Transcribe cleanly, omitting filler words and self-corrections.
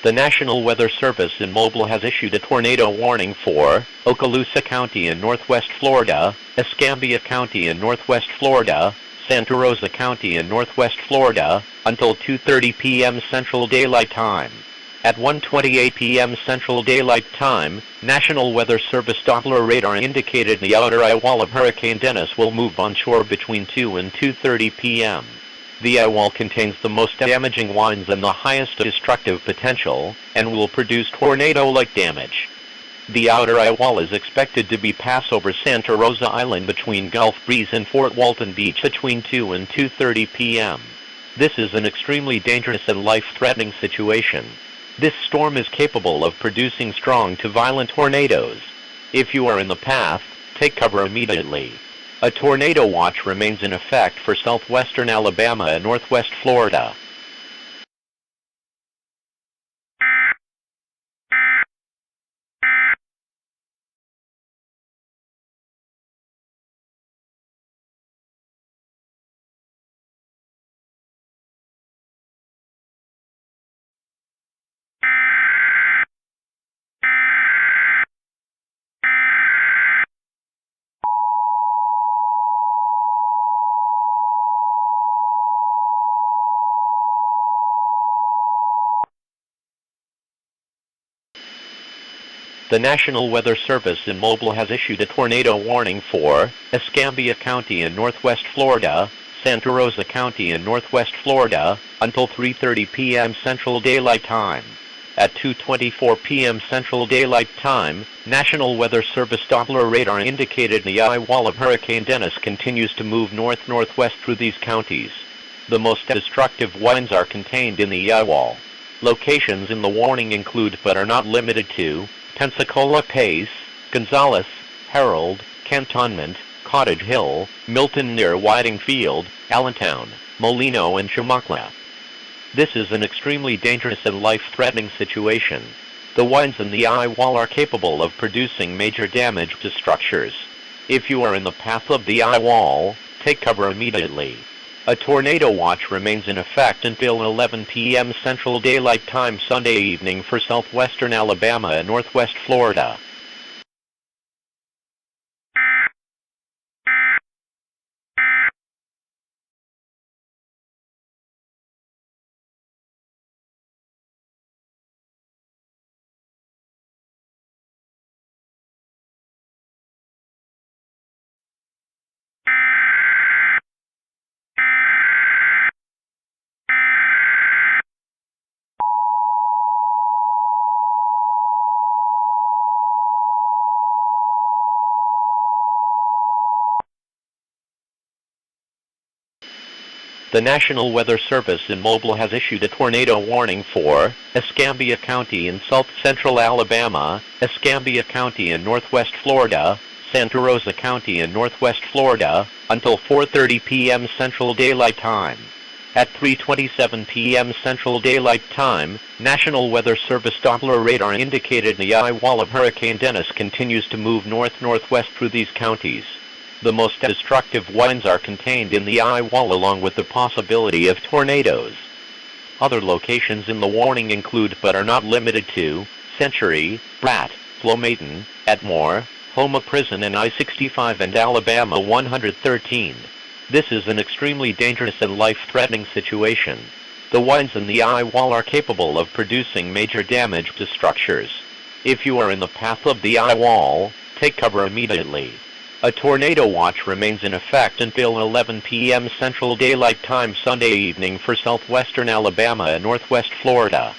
The National Weather Service in Mobile has issued a tornado warning for Okaloosa County in northwest Florida, Escambia County in northwest Florida, Santa Rosa County in northwest Florida, until 2:30 p.m. Central Daylight Time. At 1:28 p.m. Central Daylight Time, National Weather Service Doppler radar indicated the outer eyewall of Hurricane Dennis will move onshore between 2 and 2:30 p.m. The eyewall contains the most damaging winds and the highest destructive potential, and will produce tornado-like damage. The outer eyewall is expected to be pass over Santa Rosa Island between Gulf Breeze and Fort Walton Beach between 2 and 2:30 p.m. This is an extremely dangerous and life-threatening situation. This storm is capable of producing strong to violent tornadoes. If you are in the path, take cover immediately. A tornado watch remains in effect for southwestern Alabama and northwest Florida. The National Weather Service in Mobile has issued a tornado warning for Escambia County in northwest Florida, Santa Rosa County in northwest Florida, until 3:30 p.m. Central Daylight Time. At 2:24 p.m. Central Daylight Time, National Weather Service Doppler radar indicated the eyewall of Hurricane Dennis continues to move north-northwest through these counties. The most destructive winds are contained in the eyewall. Locations in the warning include but are not limited to Pensacola Pace, Gonzales, Herald, Cantonment, Cottage Hill, Milton near Whiting Field, Allentown, Molino and Chamaquia. This is an extremely dangerous and life-threatening situation. The winds in the eyewall are capable of producing major damage to structures. If you are in the path of the eyewall, take cover immediately. A tornado watch remains in effect until 11 p.m. Central Daylight Time Sunday evening for southwestern Alabama and northwest Florida. The National Weather Service in Mobile has issued a tornado warning for Escambia County in south-central Alabama, Escambia County in northwest Florida, Santa Rosa County in northwest Florida, until 4:30 p.m. Central Daylight Time. At 3:27 p.m. Central Daylight Time, National Weather Service Doppler radar indicated the eyewall of Hurricane Dennis continues to move north-northwest through these counties. The most destructive winds are contained in the eyewall along with the possibility of tornadoes. Other locations in the warning include but are not limited to Century, Pratt, Flomaton, Atmore, Homa Prison and I-65 and Alabama 113. This is an extremely dangerous and life-threatening situation. The winds in the eyewall are capable of producing major damage to structures. If you are in the path of the eyewall, take cover immediately. A tornado watch remains in effect until 11 p.m. Central Daylight Time Sunday evening for southwestern Alabama and northwest Florida.